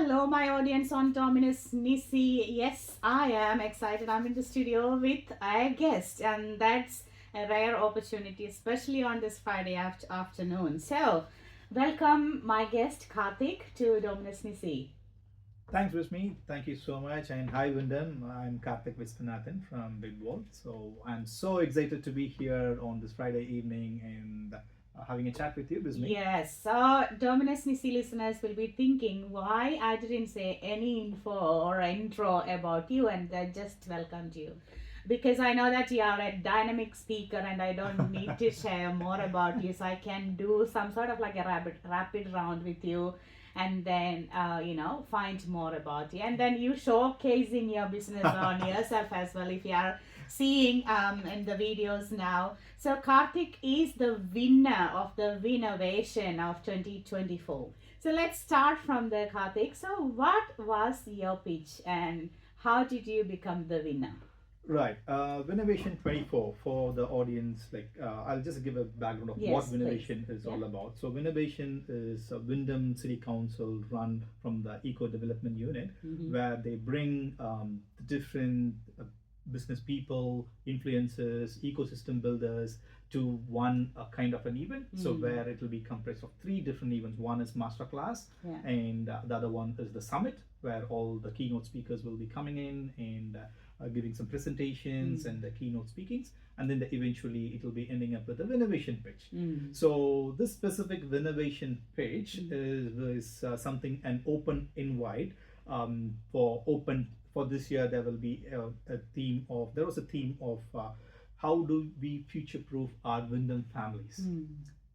Hello, my audience on Dominus Nisi. Yes, I am excited. I'm in the studio with a guest, and that's a rare opportunity, especially on this Friday afternoon. So, welcome my guest Karthik to Dominus Nisi. Thanks, Rishmi. Thank you so much. And hi, Wyndham. I'm Karthik Viswanathan from Bibvault. So I'm so excited to be here on this Friday evening and having a chat with you, Rishmi. Yes, so Dominus Nisi listeners will be thinking why I didn't say any info or intro about you and I just welcomed you. Because I know that you are a dynamic speaker and I don't need to share more about you, so I can do some sort of like a rapid round with you and then find more about you and then you showcasing your business on yourself as well if you are seeing in the videos now. So Karthik is the winner of the Wynnovation of 2024. So let's start from there, Karthik. So what was your pitch and how did you become the winner? Right. Wynnovation 24 for the audience. I'll just give a background of what Yes, please. Wynnovation is all about. So, Wynnovation is a Wyndham City Council run from the Eco Development Unit, where they bring different business people, influencers, ecosystem builders to one kind of an event. So, where it will be comprised of three different events. One is masterclass, Yeah. and the other one is the summit, where all the keynote speakers will be coming in and giving some presentations and the keynote speakings, and then eventually it will be ending up with a Wynnovation pitch. So this specific Wynnovation pitch is something an open invite for this year. There will be a theme of how do we future proof our Wyndham families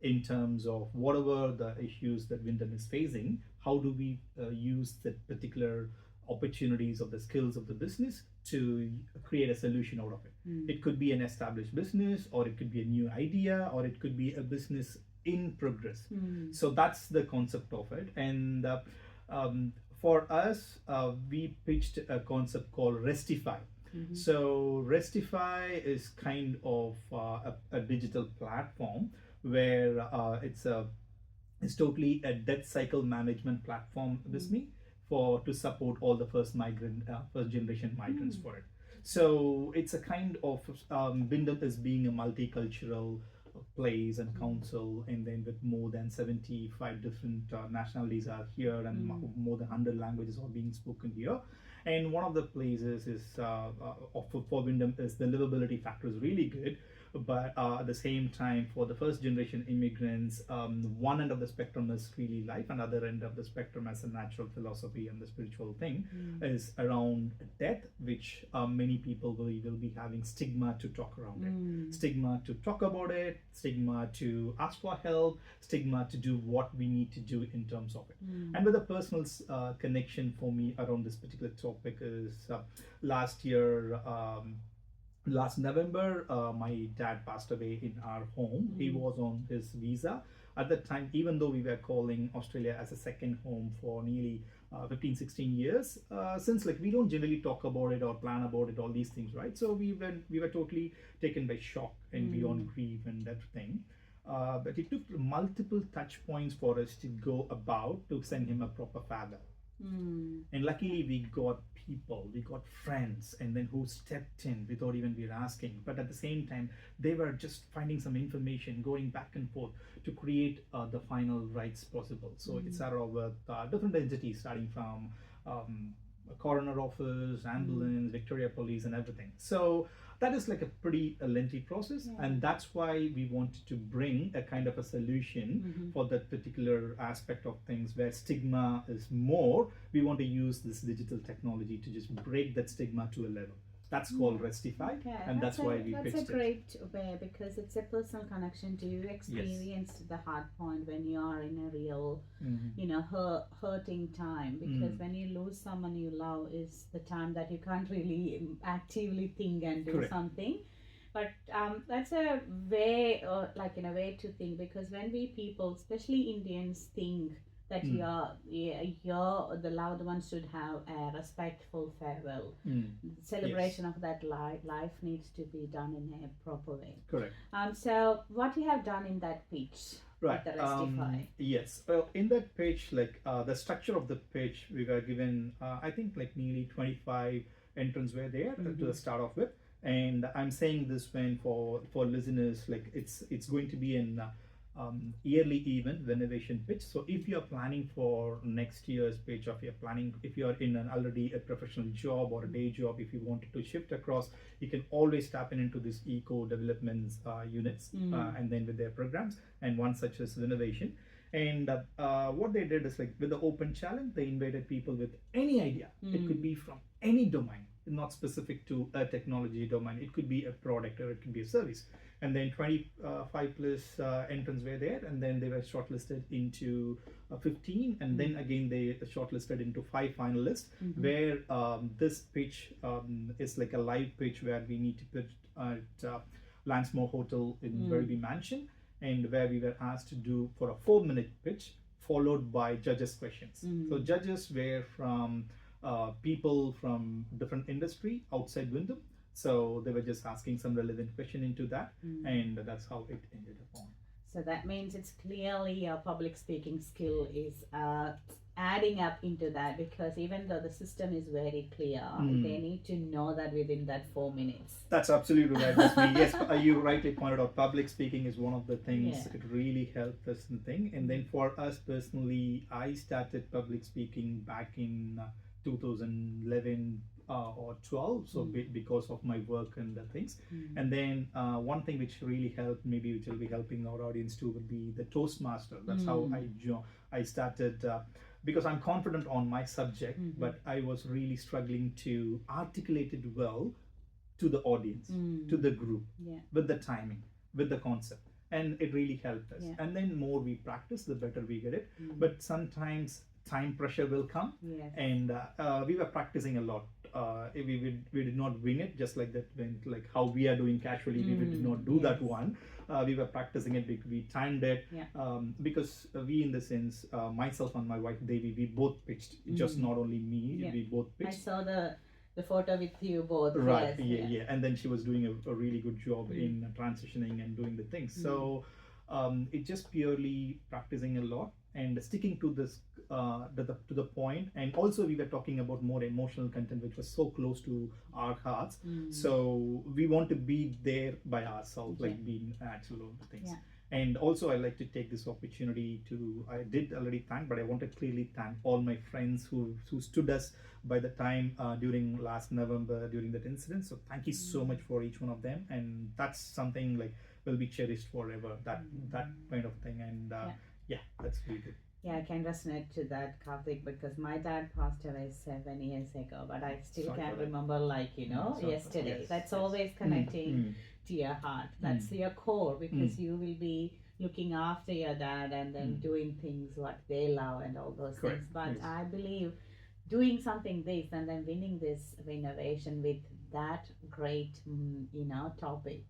in terms of whatever the issues that Wyndham is facing. How do we use that particular opportunities of the skills of the business to create a solution out of it? It could be an established business, or it could be a new idea, or it could be a business in progress. So that's the concept of it. And for us, we pitched a concept called Restify. So Restify is kind of a digital platform where it's totally a debt cycle management platform with me to support all the first generation migrants for it. So it's a kind of Wyndham is being a multicultural place and council, and then with more than 75 different nationalities are here, and more than 100 languages are being spoken here. And one of the places is for Wyndham is the livability factor is really good, but at the same time for the first generation immigrants, one end of the spectrum is really life, and other end of the spectrum as a natural philosophy and the spiritual thing is around death, which many people will be having stigma to talk around it, stigma to talk about it, stigma to ask for help, stigma to do what we need to do in terms of it. And with a personal connection for me around this particular topic is last year, last November, my dad passed away in our home. He was on his visa at that time, even though we were calling Australia as a second home for nearly 15 16 years, since like we don't generally talk about it or plan about it, all these things, right? So we were totally taken by shock and beyond grief and everything. But it took multiple touch points for us to go about to send him a proper farewell. And luckily we got people, we got friends, and then who stepped in without even we asking. But at the same time, they were just finding some information, going back and forth to create the final rights possible. So it's our with different entities, starting from a coroner office, ambulance, Victoria Police, and everything. So that is like a pretty lengthy process, and that's why we wanted to bring a kind of a solution for that particular aspect of things where stigma is more. We want to use this digital technology to just break that stigma to a level. That's called Restify, Okay, and that's why we pitched it. That's a great way because it's a personal connection. Do you experience the hard point when you are in a real, hurting time? Because when you lose someone you love, is the time that you can't really actively think and do Correct. something. But that's a way, way to think, because when we people, especially Indians, think that you're the loved ones should have a respectful farewell. Celebration of that life needs to be done in a proper way. Correct. So what you have done in that pitch? Right. with the Restify. Yes. Well, in that page, like the structure of the page, we were given, I think, like nearly 25 entrants were there to start off with. And I'm saying this when for listeners, like it's going to be an yearly event, Wynnovation pitch. So if you're planning for next year's pitch, or if you're in an already a professional job or a day job, if you wanted to shift across, you can always tap into this eco development units and then with their programs, and one such as Wynnovation. And what they did is, like, with the open challenge, they invited people with any idea. It could be from any domain, not specific to a technology domain. It could be a product or it could be a service. And then 25 plus entrants were there, and then they were shortlisted into 15, and then again they shortlisted into 5 finalists, where this pitch is like a live pitch where we need to pitch at Lansmore Hotel in Werribee Mansion, and where we were asked to do for a 4-minute pitch followed by judges' questions. So judges were from people from different industry outside Wyndham. So they were just asking some relevant question into that, and that's how it ended up on. So that means it's clearly your public speaking skill is adding up into that, because even though the system is very clear, they need to know that within that 4 minutes. That's absolutely right. Yes, you rightly pointed out, public speaking is one of the things. Yeah. It really helped us in the thing. And then for us personally, I started public speaking back in 2011 or 12, so because of my work and the things. And then one thing which really helped, maybe which will be helping our audience too, would be the Toastmaster. That's how I started, because I'm confident on my subject, but I was really struggling to articulate it well to the audience, to the group, with the timing, with the concept. And it really helped us. And then more we practice, the better we get it. But sometimes time pressure will come, and we were practicing a lot. We did not wing it just like that, when like how we are doing casually. We did not do that one. We were practicing it. We timed it, because we, in the sense, myself and my wife Devi, we both pitched. Just not only me, we both pitched. I saw the photo with you both. Right. Yeah. And then she was doing a really good job in transitioning and doing the things. So it's just purely practicing a lot and sticking to this to the point. And also we were talking about more emotional content, which was so close to our hearts. So we want to be there by ourselves, like being actual things. And also I like to take this opportunity to, I did already thank, but I want to clearly thank all my friends who stood us by the time during last November during that incident. So thank you so much for each one of them, and that's something like will be cherished forever, that kind of thing. And that's really good. Yeah, I can resonate to that, Karthik, because my dad passed away 7 years ago, but I still can remember, like, yesterday. That's always connecting to your heart. That's your core, because you will be looking after your dad and then doing things what they love and all those things. But I believe doing something this and then winning this Wynnovation with that great, topic,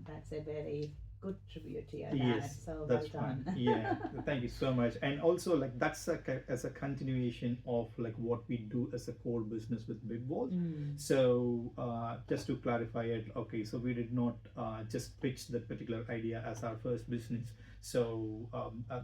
that's a very good tribute to your dad. Yes, so that's well done. Yeah, thank you so much. And also, like, that's as a continuation of like what we do as a core business with Bibvault. So just to clarify it, okay, so we did not just pitch that particular idea as our first business. So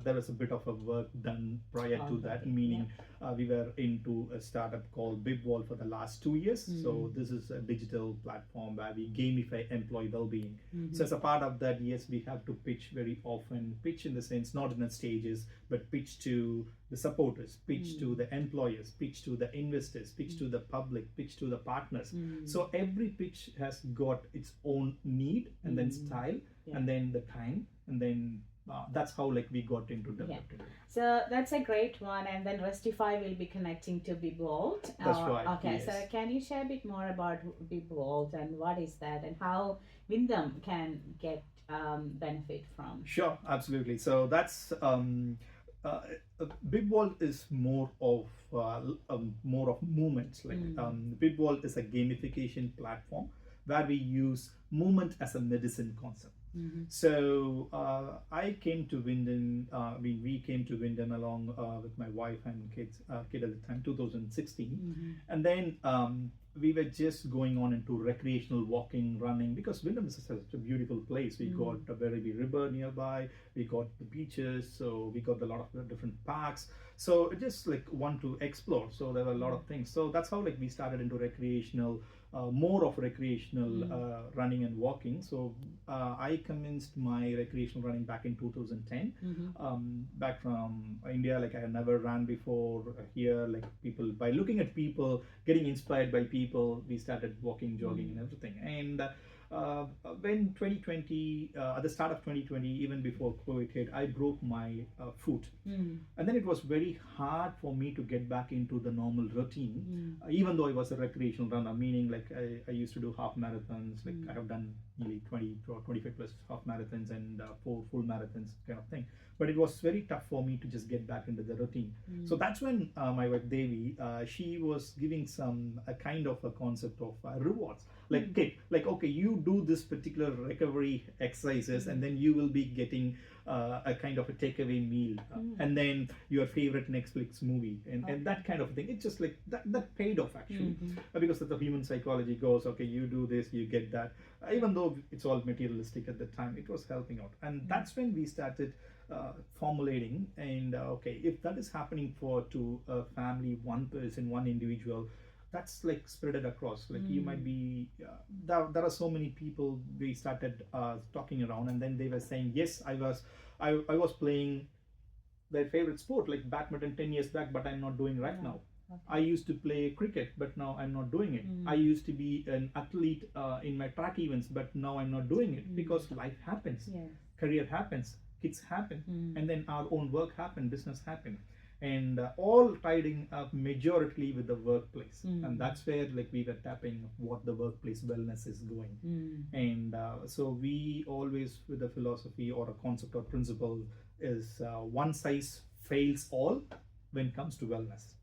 there was a bit of a work done prior to that, meaning we were into a startup called Bibvault for the last 2 years. So this is a digital platform where we gamify employee well-being. So as a part of that, yes, we have to pitch very often, pitch in the sense, not in the stages, but pitch to the supporters, pitch to the employers, pitch to the investors, pitch to the public, pitch to the partners. So every pitch has got its own need, and then style, and then the time, and then that's how like we got into developing. So that's a great one, and then Restify will be connecting to Bibvault. That's right. Okay, yes. So can you share a bit more about Bibvault and what is that, and how Wyndham can get benefit from? Sure, absolutely. So that's Bibvault is more of movements. Like Bibvault is a gamification platform where we use movement as a medicine concept. So I came to Wyndham. We came to Wyndham along with my wife and kid at the time, 2016, and then we were just going on into recreational walking, running, because Wyndham is such a beautiful place. We got a very big river nearby, we got the beaches, so we got a lot of different parks. So just like want to explore. So there were a lot of things. So that's how like we started into recreational, more of recreational running and walking. So I commenced my recreational running back in 2010, back from India. Like I had never ran before here. Like people, by looking at people, getting inspired by people, we started walking, jogging, and everything. And when 2020, at the start of 2020, even before COVID hit, I broke my foot, and then it was very hard for me to get back into the normal routine, even though I was a recreational runner, meaning like I used to do half marathons, like I have done nearly 20 or 25 plus half marathons and 4 full marathons kind of thing. But it was very tough for me to just get back into the routine. So that's when my wife Devi, she was giving some a kind of a concept of rewards. Like, okay, you do this particular recovery exercises, and then you will be getting a kind of a takeaway meal, and then your favorite Netflix movie, and that kind of thing. It's just like that paid off actually, because of the human psychology goes, okay, you do this, you get that. Even though it's all materialistic at the time, it was helping out, and that's when we started formulating. And okay, if that is happening to a family, one person, one individual, that's like spread it across. Like you might be there are so many people. We started talking around, and then they were saying, yes, I was playing their favorite sport like badminton 10 years back, but I'm not doing right now. I used to play cricket, but now I'm not doing it. I used to be an athlete in my track events, but now I'm not doing it because life happens, career happens, kids happen, and then our own work happen, business happen, and all tidying up majority with the workplace. And that's where like we were tapping what the workplace wellness is going. And so we always, with a philosophy or a concept or principle, is one size fails all when it comes to wellness,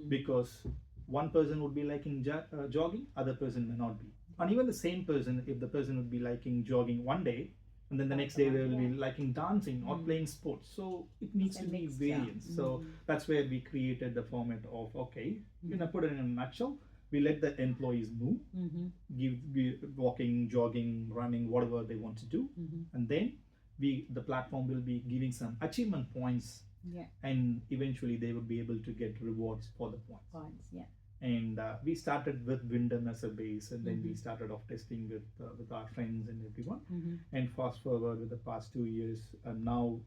because one person would be liking jogging, other person may not be. And even the same person, if the person would be liking jogging one day, and then the next day they will be liking dancing or playing sports. So it needs to be variance. So that's where we created the format of, okay, put it in a nutshell, we let the employees move, give walking, jogging, running, whatever they want to do, and then the platform will be giving some achievement points, and eventually they would be able to get rewards for the points. And we started with Wyndham as a base, and then we started off testing with our friends and everyone. And fast forward with the past 2 years, now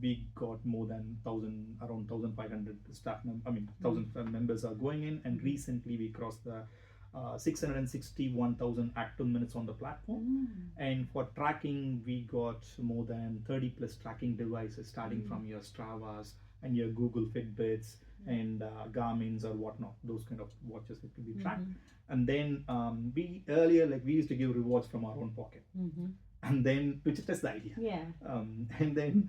we got more than around 1,500 staff. 1,000 members are going in, and recently we crossed the 661,000 active minutes on the platform. And for tracking, we got more than 30 plus tracking devices, starting from your Stravas and your Google Fitbits and Garmin's or whatnot, those kind of watches that can be tracked. And then we earlier, like we used to give rewards from our own pocket, and then which is just the idea. And then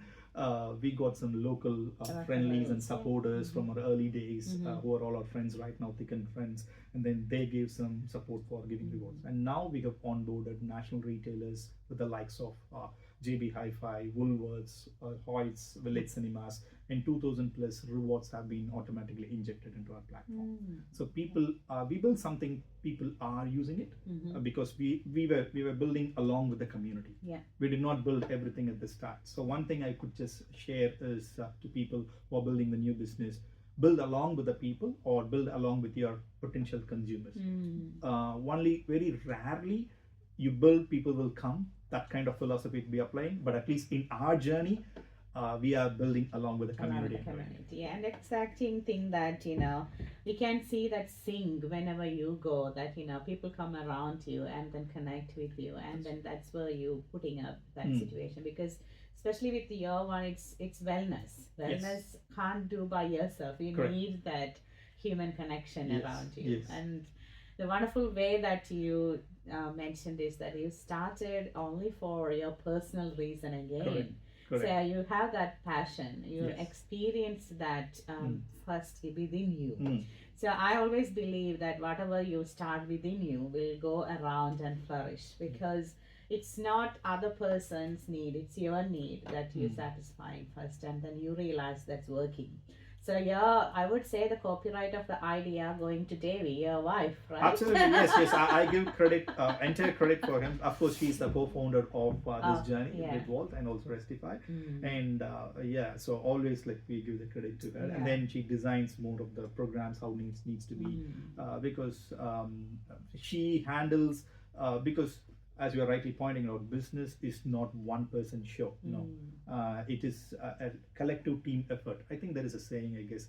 we got some local friendlies and supporters from our early days, who are all our friends right now, thick and friends, and then they gave some support for giving rewards. And now we have onboarded national retailers with the likes of JB Hi-Fi, Woolworths, Hoyts, Village Cinemas, and 2,000 plus rewards have been automatically injected into our platform. So people, we built something, people are using it, because we were building along with the community. We did not build everything at the start. So one thing I could just share is to people who are building the new business, build along with the people or build along with your potential consumers. Only very rarely you build, people will come. That kind of philosophy to be applying, but at least in our journey, we are building along with the community. And exacting thing that we can see that sync whenever you go, that people come around you and then connect with you, and then that's where you putting up that situation, because especially with your one, it's wellness can't do by yourself. You need that human connection around you. And the wonderful way that you mentioned is that you started only for your personal reason again. Correct. So you have that passion, you experience that first within you. So I always believe that whatever you start within you will go around and flourish, because it's not other person's need, it's your need that you're satisfying first, and then you realize that's working. So yeah, I would say the copyright of the idea going to Devi, your wife, right? Absolutely, yes, yes. I give credit, entire credit for him. Of course, she's the co-founder of Oh, this journey yeah. with Vault and also Restify. Mm. And yeah, so always like we give the credit to her, Yeah. and then she designs more of the programs how needs to be, because she handles because as you are rightly pointing out, business is not one person show. No, it is a collective team effort. I think there is a saying, I guess.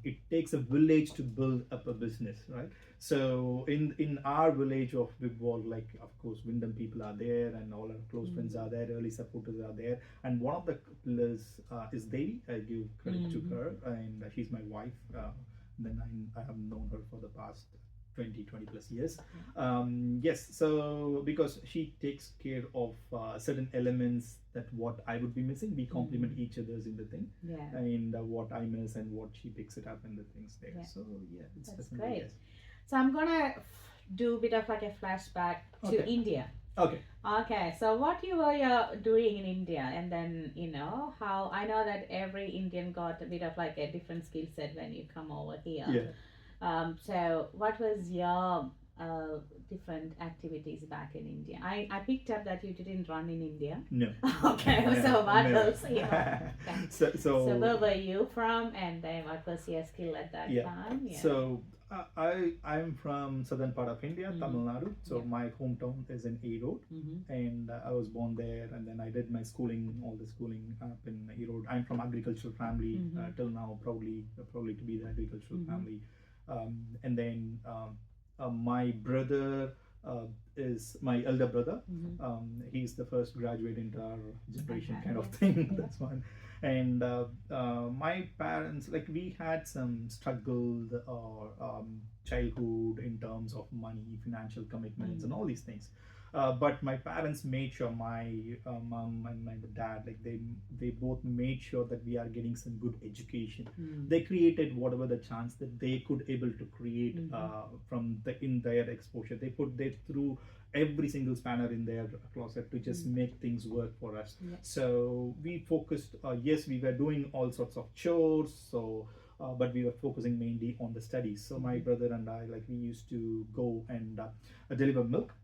It takes a village to build up a business, right? So in our village of Bibvault, like of course Wyndham people are there, and all our close friends are there, early supporters are there, and one of the pillars is Devi. I give credit to her, and she's my wife. Then I have known her for the past 20 plus years. Yes, so because she takes care of certain elements that what I would be missing, we complement each other's in the thing, Yeah. and what I miss and what she picks it up and the things there. Yeah. So yeah, it's That's definitely great. yes. So I'm gonna do a bit of like a flashback to Okay. India. Okay. Okay, so what you were doing in India, and then how I know that every Indian got a bit of like a different skill set when you come over here. Yeah. So what was your different activities back in India? I picked up that you didn't run in India. No. Okay, No, so what no. else? So where So were you from, and then what was your skill at that Yeah. time? Yeah. So I'm from southern part of India, Tamil Nadu. So Yeah. my hometown is in Erode, and I was born there, and then I did my schooling, all the schooling up in Erode. I'm from agricultural family till now, proudly to be the agricultural family. And then my brother is my elder brother. He's the first graduate into our generation, Okay. kind of Yeah. thing. Yeah. That's one. And my parents, like we had some struggle or childhood in terms of money, financial commitments, and all these things. But my parents made sure, my mom and my dad, like they both made sure that we are getting some good education. They created whatever the chance that they could able to create from in their exposure. They threw every single spanner in their closet to just make things work for us. Yeah. So we focused. Yes, we were doing all sorts of chores. So. But we were focusing mainly on the studies. So my brother and I, like we used to go and deliver milk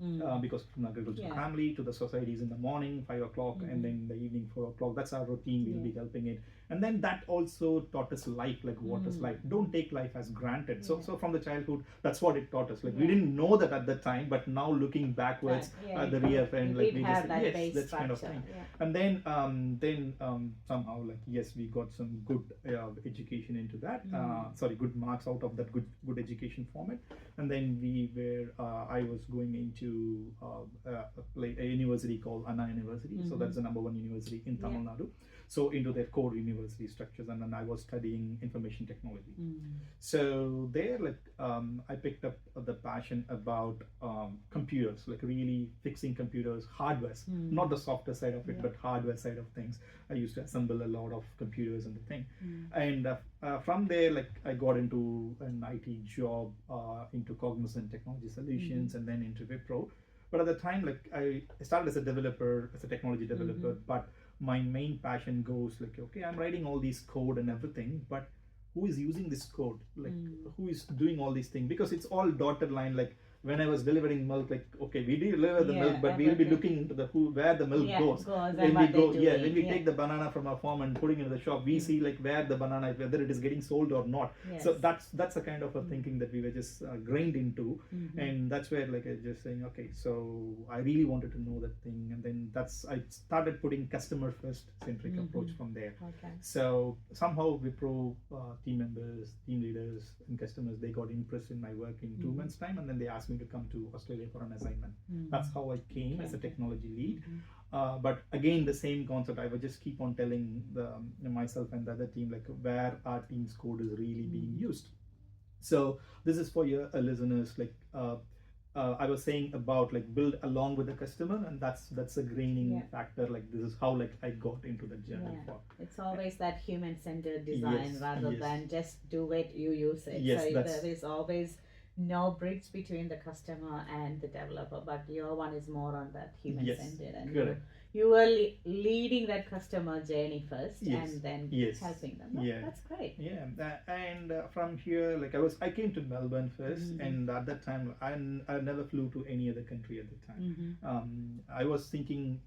because from agricultural family to the societies in the morning 5 o'clock and then in the evening 4 o'clock. That's our routine. We'll be helping it, and then that also taught us life, like what is life. Don't take life as granted. So from the childhood, that's what it taught us. Like we didn't know that at the time, but now looking backwards, the rear end, like we just yes, that's kind of thing. And then somehow like yes, we got some good education into that. Good marks out of that good education format. And then we were I was going into a university called Anna University. So that's the number one university in Tamil Nadu. So into their core university structures, and then I was studying information technology. So there, like I picked up the passion about computers, like really fixing computers, hardware, not the software side of it, but hardware side of things. I used to assemble a lot of computers and the thing, and from there, like I got into an IT job, into Cognizant Technology Solutions, and then into Wipro. But at the time, like I started as a developer, as a technology developer, but my main passion goes like, okay, I'm writing all these code and everything, but who is using this code? Like who is doing all these things? Because it's all dotted line. Like when I was delivering milk, like okay, we deliver the milk, but we'll be looking into the where the milk goes. When we go, when we take the banana from our farm and putting it in the shop, we see like where the banana, whether it is getting sold or not. So that's a kind of a thinking that we were just grained into, and that's where like I just saying, okay, so I really wanted to know that thing, and then I started putting customer first centric approach from there. So somehow Wipro team members, team leaders, and customers, they got impressed in my work in 2 months' time, and then they asked me to come to Australia for an assignment. That's how I came as a technology lead. But again, the same concept. I would just keep on telling myself and the other team like where our team's code is really being used. So this is for your listeners. Like I was saying about like build along with the customer, and that's a graining factor. Like this is how like I got into the journey. It's always that human-centered design rather than just do it, you use it. So there is always no bridge between the customer and the developer, but your one is more on that human-centered, and you were leading that customer journey first Yes. and then Yes. helping them. Oh, Yeah. that's great. Yeah, and from here, like I came to Melbourne 1st, and at that time, I never flew to any other country at the time. I was thinking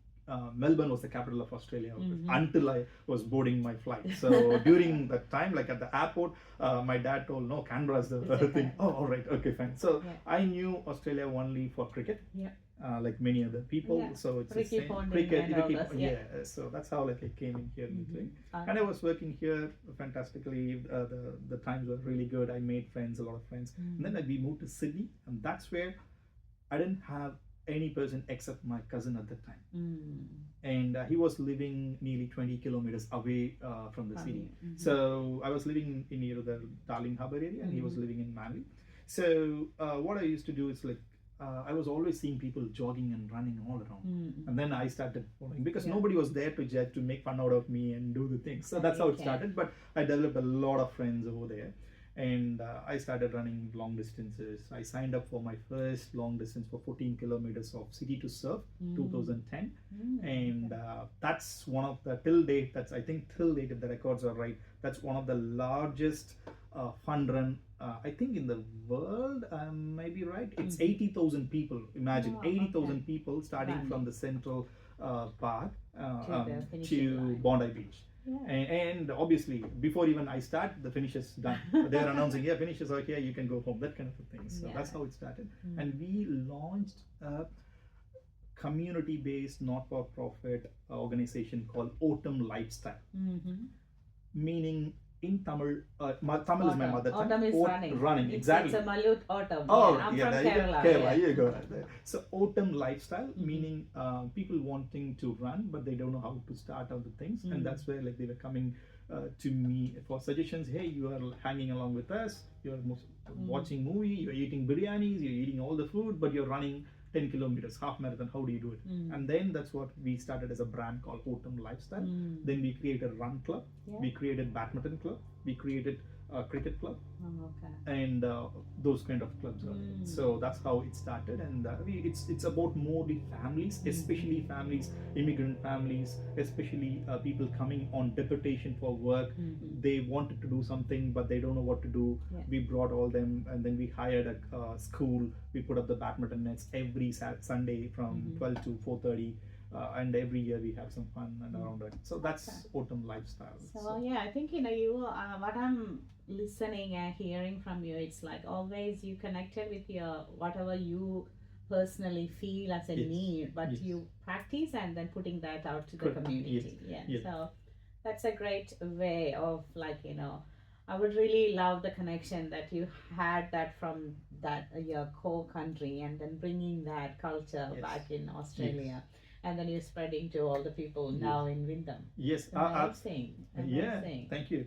Melbourne was the capital of Australia until I was boarding my flight. So during that time, like at the airport, my dad told, "No, Canberra's the thing." Oh, all right, okay, fine. So Yeah. I knew Australia only for cricket. Yeah. Like many other people, Yeah. so it's Ricky the same Ponding cricket. and all Ricky, this, yeah. So that's how like I came in here in the thing, and I was working here fantastically. The times were really good. I made friends, a lot of friends, and then we moved to Sydney, and that's where I didn't have any person except my cousin at the time, and he was living nearly 20 kilometers away from the city. So I was living in near the Darling Harbour area, and he was living in Manly. So what I used to do is like I was always seeing people jogging and running all around, and then I started following because nobody was there to judge, to make fun out of me and do the things. So that's how it started. But I developed a lot of friends over there, and I started running long distances. I signed up for my first long distance for 14 kilometers of City to Surf 2010, and that's one of the till date. That's I think till date, if the records are right, that's one of the largest fun run. I think in the world, I may be right. It's 80,000 people. Imagine 80,000 people starting from the Central Park to Bondi Beach. Yeah. And obviously, before even I start, the finish is done. They're announcing, yeah, finishes are here, you can go home, that kind of a thing. So that's how it started. And we launched a community-based, not-for-profit organization called Autumn Lifestyle. Meaning in Tamil, Tamil is my mother tongue. Autumn is running. Running, exactly. It's a Malut autumn. Oh, I'm yeah, from there Kerala. Kerala, you go. So autumn lifestyle, meaning people wanting to run, but they don't know how to start other things, and that's where like they were coming to me for suggestions. Hey, you are hanging along with us. You're watching movie. You're eating biryanis. You're eating all the food, but you're running 10 kilometers, half marathon. How do you do it? And then that's what we started as a brand called Autumn Lifestyle. Then we created a run club. We created badminton club. We created a cricket club. And those kind of clubs. So that's how it started. And it's about more the families, especially families, immigrant families, especially people coming on deputation for work. They wanted to do something, but they don't know what to do. We brought all them, and then we hired a school. We put up the badminton nets every Sunday from 12 to 4:30. And every year we have some fun and around it. So that's Autumn Lifestyle. So yeah, I think you what I'm listening and hearing from you, it's like always you connected with your whatever you personally feel as a need, but you practice and then putting that out to the community. So that's a great way of like I would really love the connection that you had that from that your core country and then bringing that culture back in Australia. And then you're spreading to all the people now in Wyndham. Yes, amazing. Yeah, thank you.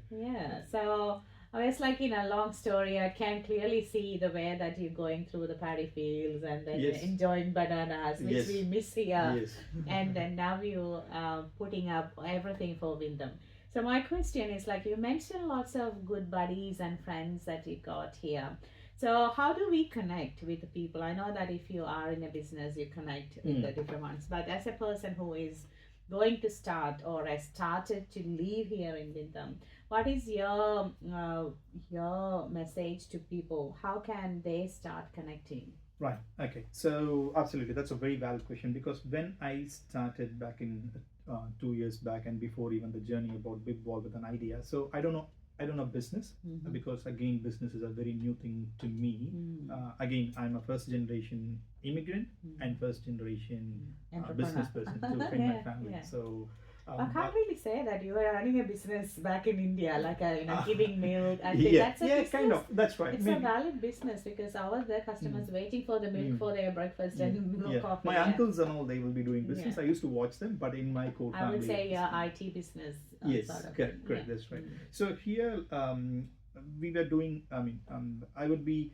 Yeah, so I was like in a long story, I can clearly see the way that you're going through the paddy fields and then you're enjoying bananas, which we miss here. And then now you putting up everything for Wyndham. So my question is like you mentioned lots of good buddies and friends that you got here. So how do we connect with the people? I know that if you are in a business, you connect with the different ones. But as a person who is going to start or has started to live here in Wyndham, what is your message to people? How can they start connecting? Right. Okay. So absolutely, that's a very valid question because when I started back in 2 years back and before even the journey about Bibvault with an idea, so I don't know business because again business is a very new thing to me. Again, I'm a first generation immigrant and first generation business person to in my family. So I can't really say that you were running a business back in India, like giving milk and that's a business. Kind of. That's right. It's a valid business because the customers waiting for the milk for their breakfast and coffee. My uncles and all, they will be doing business. I used to watch them, but in my core family, I would say your IT business. Yes, correct. That's right. So here we were doing. I would be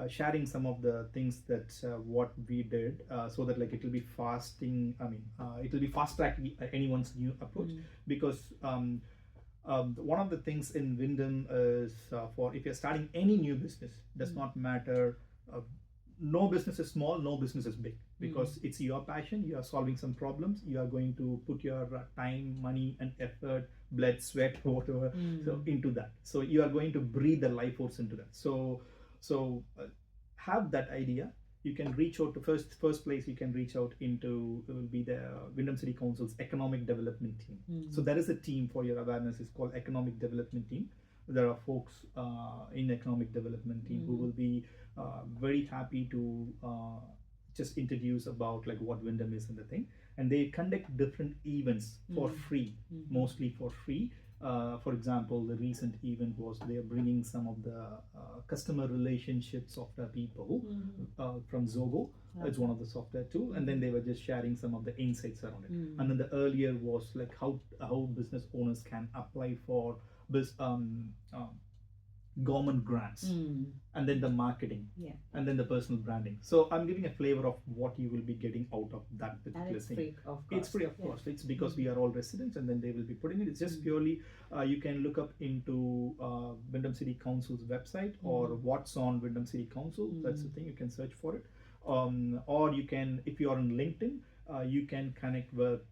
sharing some of the things that what we did so that like it will be fasting. It will be fast tracking anyone's new approach because one of the things in Wyndham is for if you're starting any new business, does not matter no business is small, no business is big, because it's your passion. You are solving some problems. You are going to put your time, money, and effort, blood, sweat, whatever, so into that. So you are going to breathe the life force into that. So have that idea. You can reach out to first place you can reach out into will be the Wyndham City Council's economic development team. So there is a team, for your awareness, it's called economic development team. There are folks in economic development team who will be very happy to just introduce about like what Wyndham is and the thing, and they conduct different events for free, mostly for free. For example, the recent event was they are bringing some of the customer relationship software people from Zogo. It's one of the software tool, and then they were just sharing some of the insights around it. And then the earlier was like how business owners can apply for this government grants, and then the marketing, and then the personal branding. So I'm giving a flavor of what you will be getting out of that particular And it's thing. free of cost. It's free of cost. It's because we are all residents, and then they will be putting it. It's just purely you can look up into Wyndham City Council's website or what's on Wyndham City Council. That's the thing. You can search for it, or you can, if you are on LinkedIn, you can connect with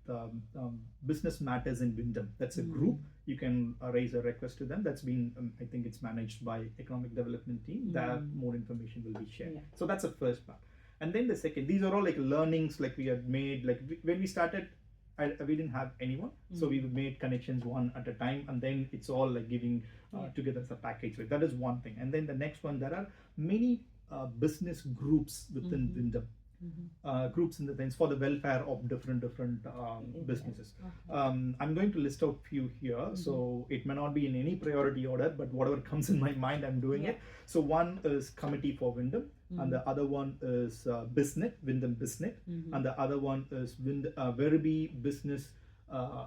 Business Matters in Wyndham. That's a group. You can raise a request to them. That's been, I think it's managed by Economic Development team. That more information will be shared. So that's the first part. And then the second, these are all like learnings like we had made. Like when we started, we didn't have anyone. So we made connections one at a time. And then it's all like giving together as a package. Like that is one thing. And then the next one, there are many business groups within Wyndham. Groups in the sense for the welfare of different businesses. I'm going to list out few here, so it may not be in any priority order, but whatever comes in my mind, I'm doing it. So one is Committee for Wyndham, and the other one is BizNet, Wyndham BizNet, and the other one is Werribee Business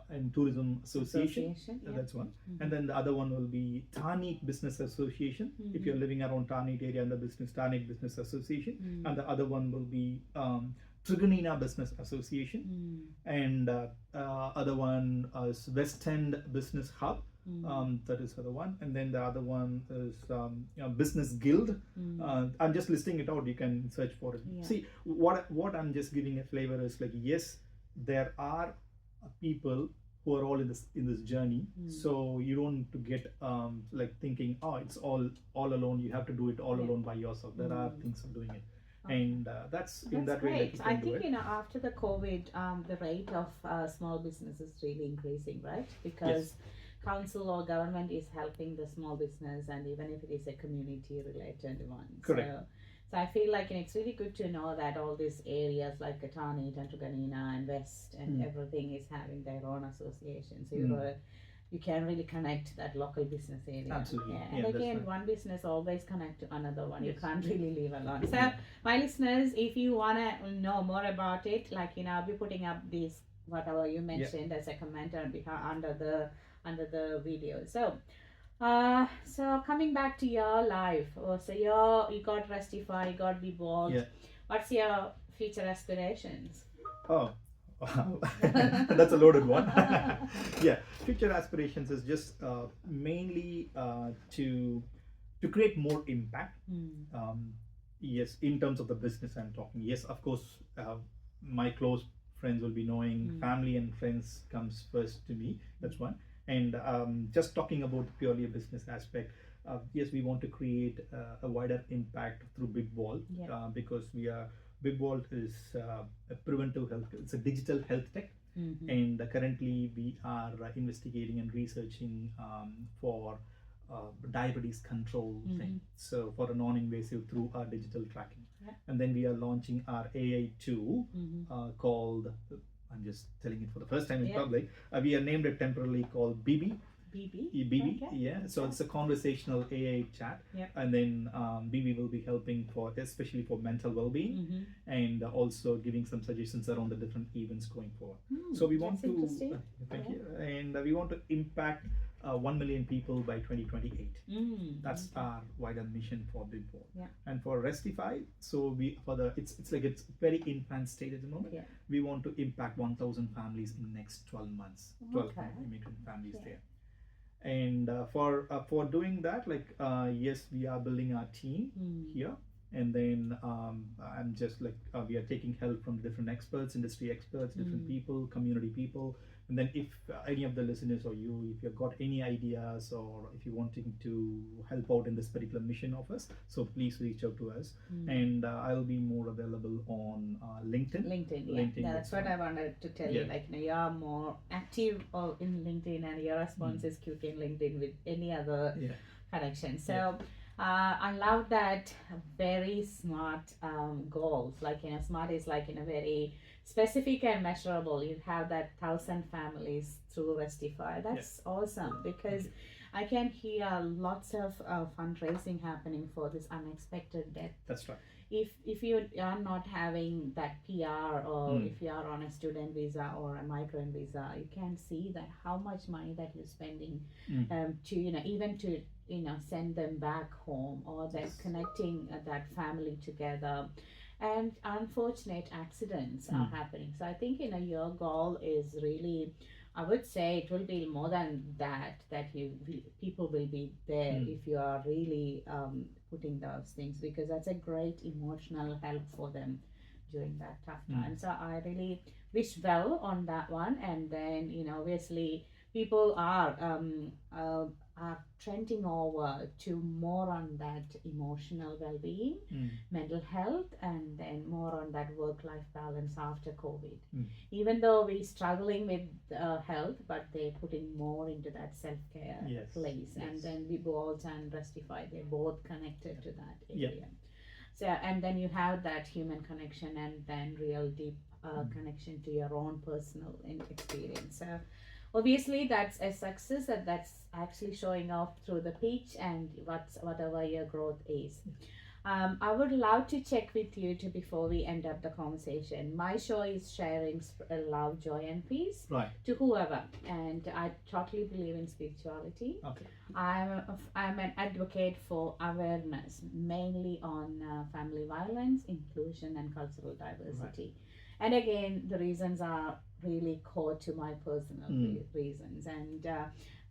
and Tourism Association. That's one. And then the other one will be Thanet Business Association. If you're living around Thanet area, and the Thanet Business Association. And the other one will be Trigonina Business Association. And other one is West End Business Hub. That is the other one. And then the other one is Business Guild. I'm just listing it out. You can search for it. See, what I'm just giving a flavor is like, yes, there are people who are all in this journey, so you don't need to get like thinking, oh, it's all alone, you have to do it all alone by yourself. There are things of doing it. And that's in that great. way that you can I do think it. after the COVID, the rate of small business is really increasing, right? Because council or government is helping the small business, and even if it is a community related one. Correct. So I feel like it's really good to know that all these areas like Thanet and Trigonina and West and everything is having their own association. So you can really connect that local business area. Absolutely. And again, one business always connect to another one. You can't really leave alone. So my listeners, if you want to know more about it, like I'll be putting up these whatever you mentioned as a comment under the video. So coming back to your life, so you got Restify, you got Bibvault. What's your future aspirations? Oh, wow. That's a loaded one. Future aspirations is just mainly to create more impact. Yes, in terms of the business I'm talking. Yes, of course, my close friends will be knowing. Family and friends comes first to me. That's one. And just talking about purely a business aspect, yes, we want to create a wider impact through Bibvault, because Bibvault is a preventive health. It's a digital health tech, and currently we are investigating and researching for diabetes control thing. So for a non-invasive through our digital tracking, and then we are launching our AI tool called. I'm just telling it for the first time in public. We are named it temporarily called BB. BB, So it's a conversational AI chat, and then BB will be helping especially for mental well-being, and also giving some suggestions around the different events going forward. So we want to thank you, and we want to impact 1 million people by 2028. That's our wider mission for Bibvault. And for Restify, so it's like it's very infant state at the moment. We want to impact 1,000 families in the next 12 months. 12 immigrant families there. And for doing that, like yes, we are building our team here, and then I'm just like we are taking help from different experts, industry experts, different people, community people. And then if any of the listeners or you, if you've got any ideas or if you're wanting to help out in this particular mission of us, so please reach out to us. And I'll be more available on LinkedIn. LinkedIn, yeah. LinkedIn, That's what I wanted to tell you. Like, you're more active in LinkedIn, and your response is quick in LinkedIn with any other connection. So I love that. Very smart goals. Like, smart is like very specific and measurable. You have that 1,000 families through Restify. That's awesome, because I can hear lots of fundraising happening for this unexpected death. That's right. If you are not having that PR, or if you are on a student visa or a migrant visa, you can see that how much money that you're spending to even to send them back home, or that connecting that family together. And unfortunate accidents are happening. So I think your goal is really, I would say it will be more than that people will be there if you are really putting those things, because that's a great emotional help for them during that tough time. So I really wish well on that one. And then obviously people are trending over to more on that emotional well-being, mental health, and then more on that work-life balance after COVID. Even though we're struggling with health, but they're putting more into that self-care place. And then Bibvault and Restify, they're both connected to that area. So, and then you have that human connection, and then real deep connection to your own personal experience. So obviously that's a success, and that's actually showing off through the pitch and whatever your growth is. I would love to check with you before we end up the conversation. My show is sharing love, joy, and peace to whoever, and I totally believe in spirituality. I'm an advocate for awareness, mainly on family violence, inclusion, and cultural diversity. And again, the reasons are really core to my personal reasons, and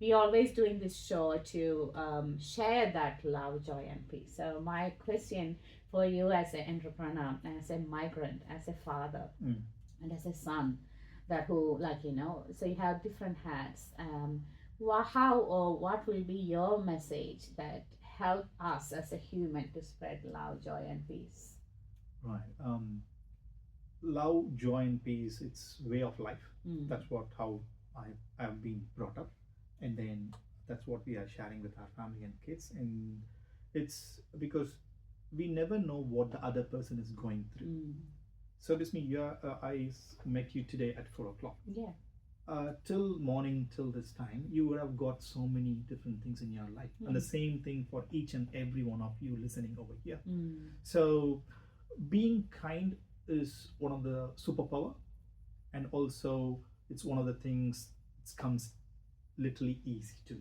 we always doing this show to share that love, joy, and peace. So my question for you, as an entrepreneur, as a migrant, as a father, and as a son, that who so you have different hats. How or what will be your message that help us as a human to spread love, joy, and peace? Love, joy, and peace, it's way of life. That's how I have been brought up, and then that's what we are sharing with our family and kids. And it's because we never know what the other person is going through. So this means I met you today at 4 o'clock. Till morning, till this time, you would have got so many different things in your life, and the same thing for each and every one of you listening over here. So being kind is one of the superpower, and also it's one of the things that comes literally easy too.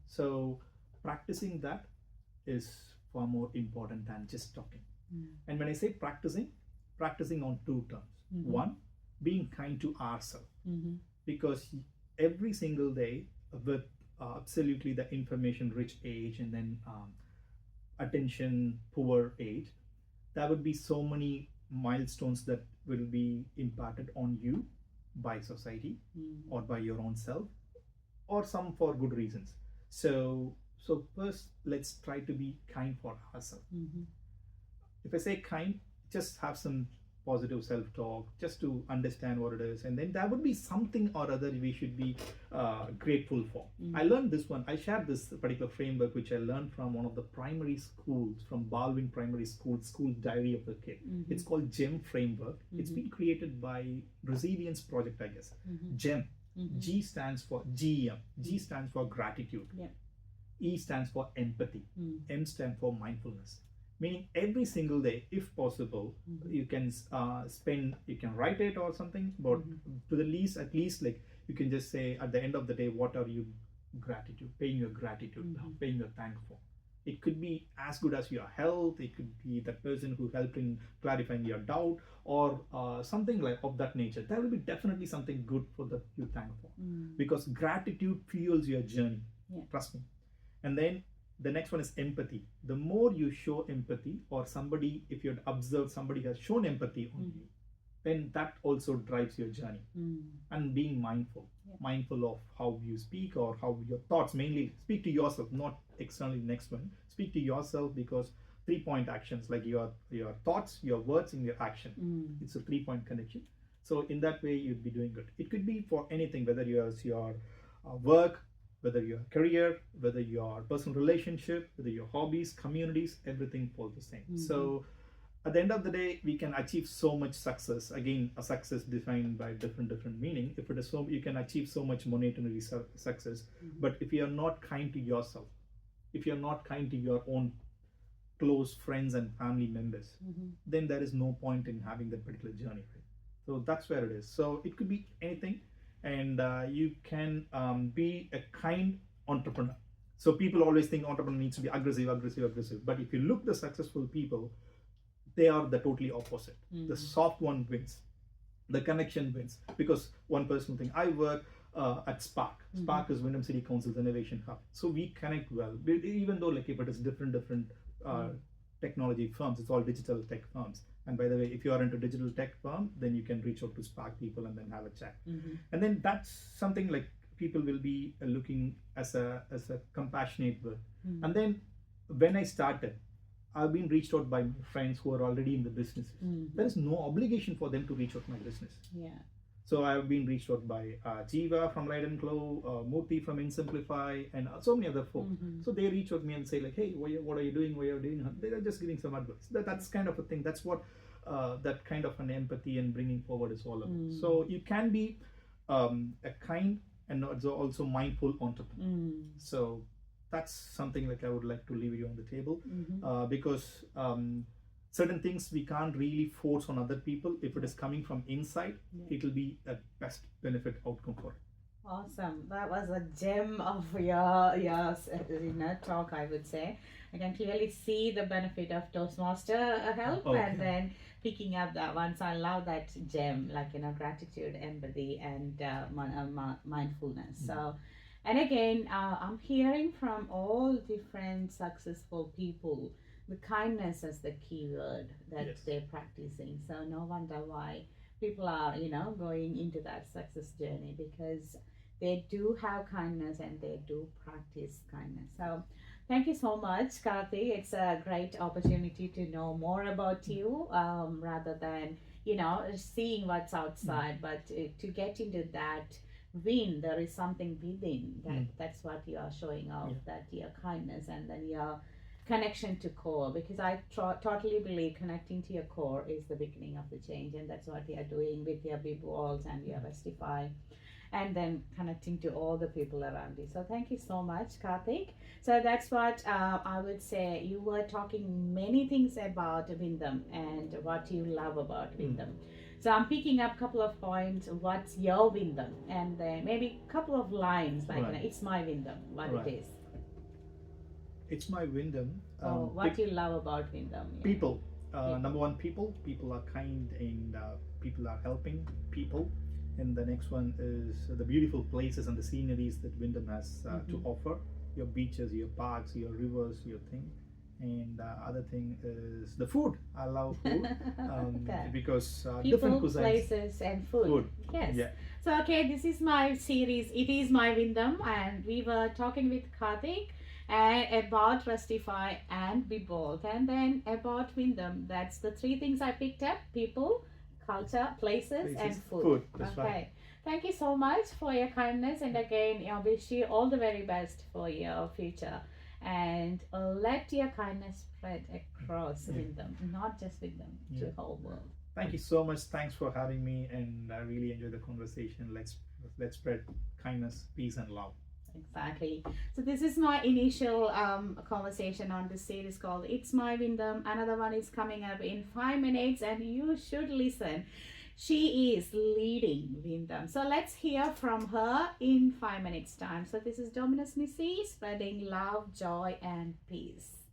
So practicing that is far more important than just talking. And when I say practicing on two terms. One, being kind to ourselves, because every single day with absolutely the information rich age, and then attention poor age, there would be so many milestones that will be imparted on you by society or by your own self, or some for good reasons. So first, let's try to be kind for ourselves. If I say kind, just have some positive self-talk, just to understand what it is, and then there would be something or other we should be grateful for. I learned this one. I shared this particular framework which I learned from one of the primary schools, from Baldwin Primary School Diary of the Kid. It's called GEM framework. It's been created by Resilience Project, I guess. GEM. G stands for GEM. G stands for gratitude. E stands for empathy. M stands for mindfulness. Meaning every single day, if possible, you can you can write it or something, but to the least, at least, like, you can just say at the end of the day, what are you paying your gratitude, paying your thanks for. It could be as good as your health, it could be that person who helped in clarifying your doubt, or something like of that nature. There will be definitely something good for that you thank for, because gratitude fuels your journey. Trust me. And then The next one is empathy. The more you show empathy, or somebody, if you observe somebody has shown empathy on you, then that also drives your journey. And being mindful, mindful of how you speak or how your thoughts, mainly speak to yourself, not externally. Next one, speak to yourself, because 3-point actions, like your thoughts, your words, and your action. It's a 3-point connection. So in that way, you'd be doing good. It could be for anything, whether it's your work, whether your career, whether your personal relationship, whether your hobbies, communities, everything falls the same. So at the end of the day, we can achieve so much success. Again, a success defined by different meaning. If it is so, you can achieve so much monetary success, but if you are not kind to yourself, if you are not kind to your own close friends and family members, then there is no point in having that particular journey. Right? So that's where it is. So it could be anything, and you can be a kind entrepreneur. So people always think entrepreneur needs to be aggressive. But if you look the successful people, they are the totally opposite. The soft one wins. The connection wins. Because one personal thing, I work at Spark. Spark is Wyndham City Council's innovation hub. So we connect well. Even though like if it is different technology firms, it's all digital tech firms. And by the way, if you are into digital tech firm, then you can reach out to Spark people and then have a chat. And then that's something like people will be looking as a compassionate word. And then when I started, I've been reached out by my friends who are already in the businesses. There is no obligation for them to reach out to my business. So I've been reached out by Jiva from Light and Glow, Murthy from InSimplify, and so many other folks. So they reach out to me and say like, hey, what are you doing? What are you doing? They're just giving some advice. That's kind of a thing. That's what that kind of an empathy and bringing forward is all about. So you can be a kind and also mindful entrepreneur. So that's something like I would like to leave you on the table, because certain things we can't really force on other people. If it is coming from inside, it will be a best benefit outcome for it. Awesome. That was a gem of your talk, I would say. I can clearly see the benefit of Toastmaster help, and then picking up that one. So I love that gem, like, gratitude, empathy, and mindfulness. So, and again, I'm hearing from all different successful people, the kindness as the key word that they're practicing. So no wonder why people are, going into that success journey, because they do have kindness and they do practice kindness. So thank you so much, Karthik. It's a great opportunity to know more about you, rather than, seeing what's outside, but to get into that there is something within that's what you are showing off, that your kindness and then your connection to core, because I totally believe connecting to your core is the beginning of the change, and that's what you are doing with your Bibvault and your Restify, and then connecting to all the people around you. So thank you so much, Karthik. So that's what I would say. You were talking many things about Wyndham and what you love about Wyndham. So I'm picking up a couple of points. What's your Wyndham? And then maybe a couple of lines like, it's my Wyndham, what it is. It's my Wyndham. What you love about Wyndham? People. Number one, people. People are kind, and people are helping people. And the next one is the beautiful places and the sceneries that Wyndham has to offer. Your beaches, your parks, your rivers, your thing. And the other thing is the food. I love food because people, different cuisines, places, and food. Yes. Yeah. So this is my series. It is my Wyndham, and we were talking with Karthik about Restify and Bibvault, and then about Wyndham. That's the three things I picked up: people, culture, places and food. That's right. Thank you so much for your kindness, and again, I wish you all the very best for your future. And let your kindness spread across Wyndham, not just Wyndham, to the whole world. Thank you so much. Thanks for having me, and I really enjoyed the conversation. Let's spread kindness, peace, and love. Exactly. So this is my initial conversation on this series called It's My Wyndham. Another one is coming up in 5 minutes, and you should listen. She is leading Wyndham. So let's hear from her in 5 minutes time. So this is Dominus Nisi, spreading love, joy and peace.